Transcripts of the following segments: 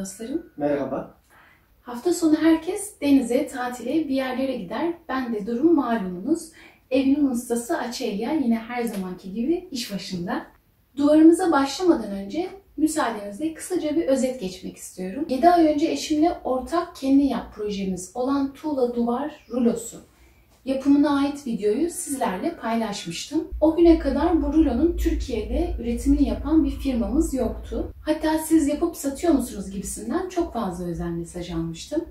dostlarım. Merhaba. Hafta sonu herkes denize, tatile, bir yerlere gider. Ben de durum malumunuz. Evinin ustası Açelya yine her zamanki gibi iş başında. Duvarımıza başlamadan önce müsaadenizle kısaca bir özet geçmek istiyorum. 7 ay önce eşimle ortak kendi yap projemiz olan tuğla duvar rulosu yapımına ait videoyu sizlerle paylaşmıştım. O güne kadar bu rulonun Türkiye'de üretimini yapan bir firmamız yoktu. Hatta siz yapıp satıyor musunuz gibisinden çok fazla özel mesaj almıştım.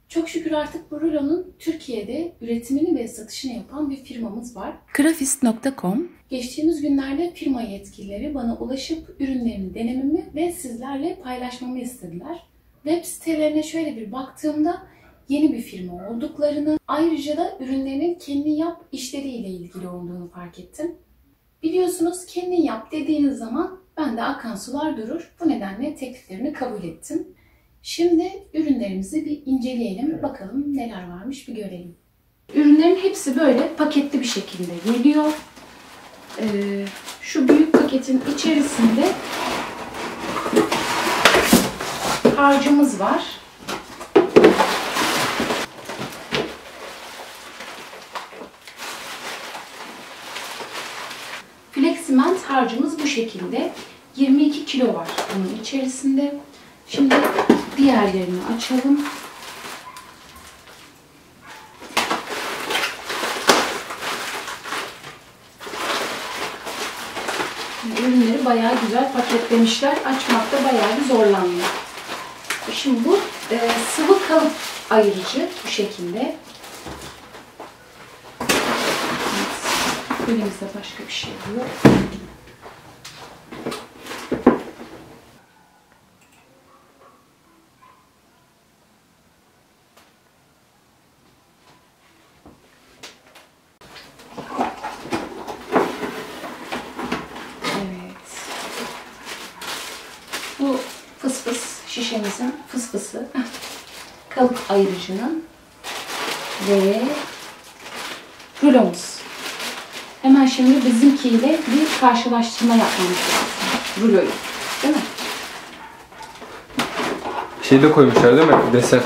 Çok şükür artık bu rulonun Türkiye'de üretimini ve satışını yapan bir firmamız var. Craftist.com. Geçtiğimiz günlerde firma yetkilileri bana ulaşıp ürünlerini denememi ve sizlerle paylaşmamı istediler. Web sitelerine şöyle bir baktığımda yeni bir firma olduklarını, ayrıca da ürünlerinin kendin yap işleriyle ilgili olduğunu fark ettim. Biliyorsunuz kendin yap dediğiniz zaman bende akan sular durur. Bu nedenle tekliflerini kabul ettim. Şimdi ürünlerimizi bir inceleyelim. Bakalım neler varmış bir görelim. Ürünlerin hepsi böyle paketli bir şekilde geliyor. Şu büyük paketin içerisinde harcımız var. Fleximent harcımız bu şekilde. 22 kilo var bunun içerisinde. Şimdi diğerlerini açalım. Ürünleri bayağı güzel paketlemişler. Açmakta bayağı bir zorlanıyor. Şimdi bu sıvı kalıp ayırıcı bu şekilde. Elimizde başka bir şey yok. Bu fısfıs şişemizin fısfısı, kalıp ayırıcının ve rulomuz. Hemen şimdi bizimkiyle bir karşılaştırma yapmamız lazım. Ruloyu, değil mi? Şey de koymuşlar değil mi? Desen.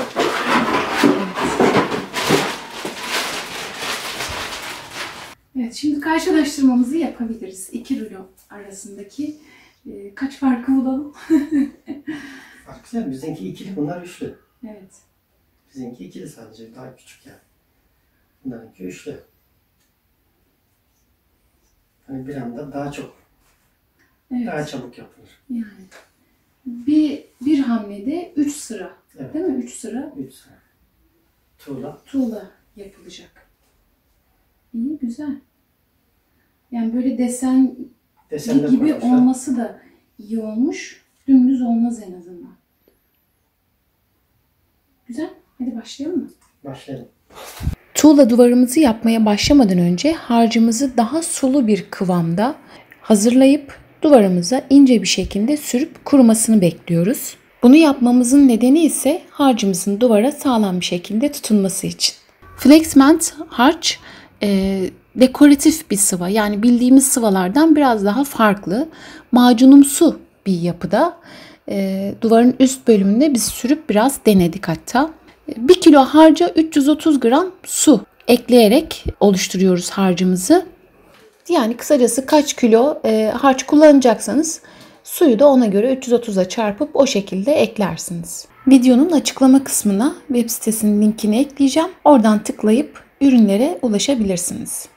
Evet, şimdi karşılaştırmamızı yapabiliriz. İki rulo arasındaki kaç farkı bulalım? Farklı yani. Bizimki ikili, bunlar üçlü. Evet. Bizimki ikili sadece, daha küçük yani. Bunlarınki üçlü. Hani bir anda daha çok, Evet. daha çabuk yapılır. Yani bir hamlede 3 sıra, Evet. değil mi? 3 sıra 3 sıra. tuğla yapılacak. İyi, güzel. Yani böyle desen Desenler gibi koymuşlar. olması da iyi olmuş. Dümdüz olmaz en azından. Güzel. Hadi başlayalım mı? Başlayalım. Tuğla duvarımızı yapmaya başlamadan önce harcımızı daha sulu bir kıvamda hazırlayıp duvarımıza ince bir şekilde sürüp kurumasını bekliyoruz. Bunu yapmamızın nedeni ise harcımızın duvara sağlam bir şekilde tutunması için. Fleximent harç dekoratif bir sıva, yani bildiğimiz sıvalardan biraz daha farklı, macunumsu bir yapıda. Duvarın üst bölümünde biz sürüp biraz denedik hatta. 1 kilo harca 330 gram su ekleyerek oluşturuyoruz harcımızı. Yani kısacası kaç kilo harç kullanacaksanız suyu da ona göre 330'a çarpıp o şekilde eklersiniz. Videonun açıklama kısmına web sitesinin linkini ekleyeceğim. Oradan tıklayıp ürünlere ulaşabilirsiniz.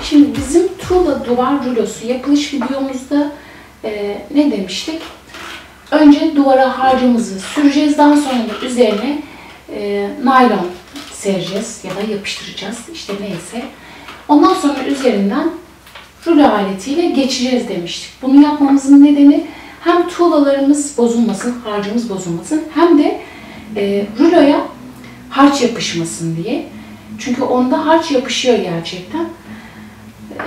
Şimdi bizim tuğla duvar rulosu yapılış videomuzda ne demiştik? önce duvara harcımızı süreceğiz. Daha sonra da üzerine naylon sereceğiz ya da yapıştıracağız. İşte neyse. Ondan sonra üzerinden rulo aletiyle geçeceğiz demiştik. Bunu yapmamızın nedeni hem tuğlalarımız bozulmasın, harcımız bozulmasın, hem de ruloya harç yapışmasın diye. Çünkü onda harç yapışıyor gerçekten.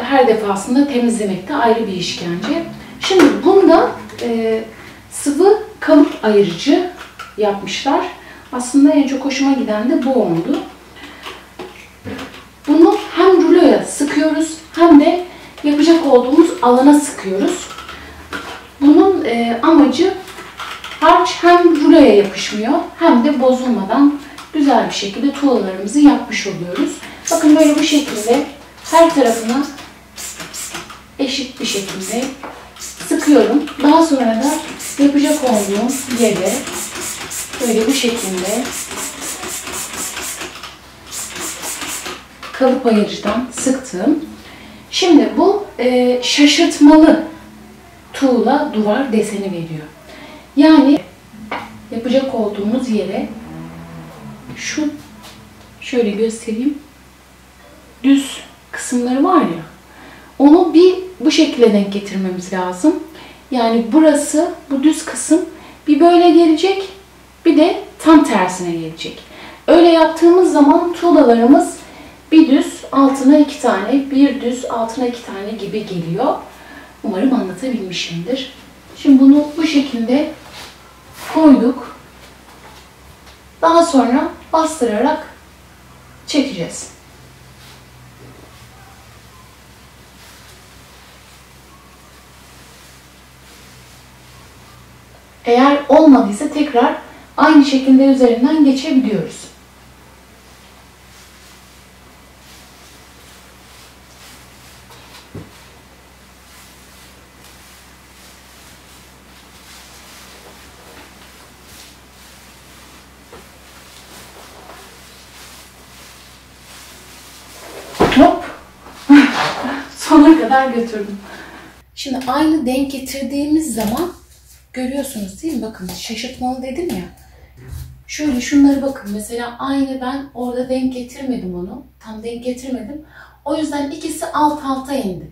Her defasında temizlemek de ayrı bir işkence. Şimdi bunda sıvı kalıp ayırıcı yapmışlar. Aslında en çok hoşuma giden de bu oldu. Bunu hem ruloya sıkıyoruz hem de yapacak olduğumuz alana sıkıyoruz. Bunun amacı harç hem ruloya yapışmıyor hem de bozulmadan güzel bir şekilde tuğlalarımızı yapmış oluyoruz. Bakın böyle bu şekilde her tarafına eşit bir şekilde sıkıyorum. Daha sonra da yapacak olduğum yere böyle bu şekilde kalıp ayırıcıdan sıktım. Şimdi bu şaşırtmalı tuğla duvar deseni veriyor. Yani yapacak olduğumuz yere şöyle göstereyim. Düz kısımları var ya, onu bu şekilde denk getirmemiz lazım. Yani burası, bu düz kısım bir böyle gelecek, bir de tam tersine gelecek. Öyle yaptığımız zaman tuğlalarımız bir düz altına 2 tane, bir düz altına 2 tane gibi geliyor. Umarım anlatabilmişimdir. Şimdi bunu bu şekilde koyduk. Daha sonra bastırarak çekeceğiz. Eğer olmadıysa tekrar aynı şekilde üzerinden geçebiliyoruz. Hop! Sona kadar götürdüm. Şimdi aynı denk getirdiğimiz zaman görüyorsunuz değil mi? Bakın şaşırtmalı dedim ya. Şöyle şunları bakın. Mesela aynı ben orada denk getirmedim onu. Tam denk getirmedim. O yüzden ikisi alt alta indi.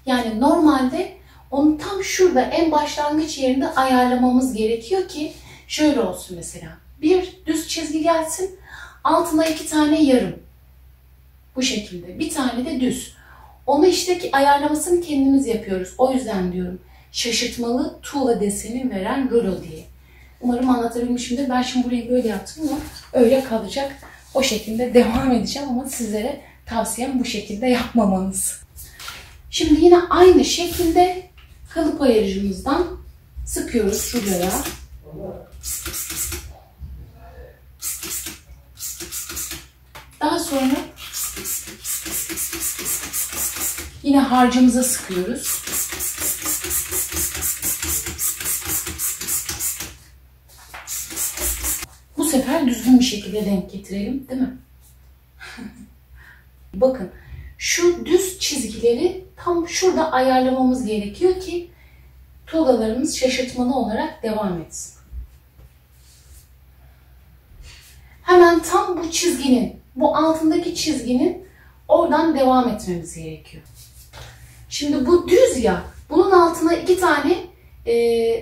Yani normalde onu tam şurada en başlangıç yerinde ayarlamamız gerekiyor ki şöyle olsun mesela. Bir düz çizgi gelsin. Altına 2 tane yarım. Bu şekilde. Bir tane de düz. Onu işte ayarlamasını kendimiz yapıyoruz. O yüzden diyorum şaşırtmalı tuğla deseni veren rulo diye. Umarım anlatabilmişimdir. Ben şimdi burayı böyle yaptım ama öyle kalacak. O şekilde devam edeceğim ama sizlere tavsiyem bu şekilde yapmamanız. Şimdi yine aynı şekilde kalıp ayırıcımızdan sıkıyoruz ruloya. Daha sonra yine harcımıza sıkıyoruz. Bu sefer düzgün bir şekilde denk getirelim, değil mi? Bakın, şu düz çizgileri tam şurada ayarlamamız gerekiyor ki tuğlalarımız şaşırtmalı olarak devam etsin. Hemen tam bu çizginin, bu altındaki çizginin oradan devam etmemiz gerekiyor. Şimdi bu düz ya, bunun altına 2 tane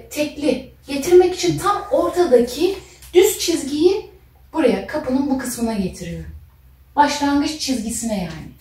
tekli getirmek için tam ortadaki düz çizgiyi buraya, kapının bu kısmına getiriyorum. Başlangıç çizgisine yani.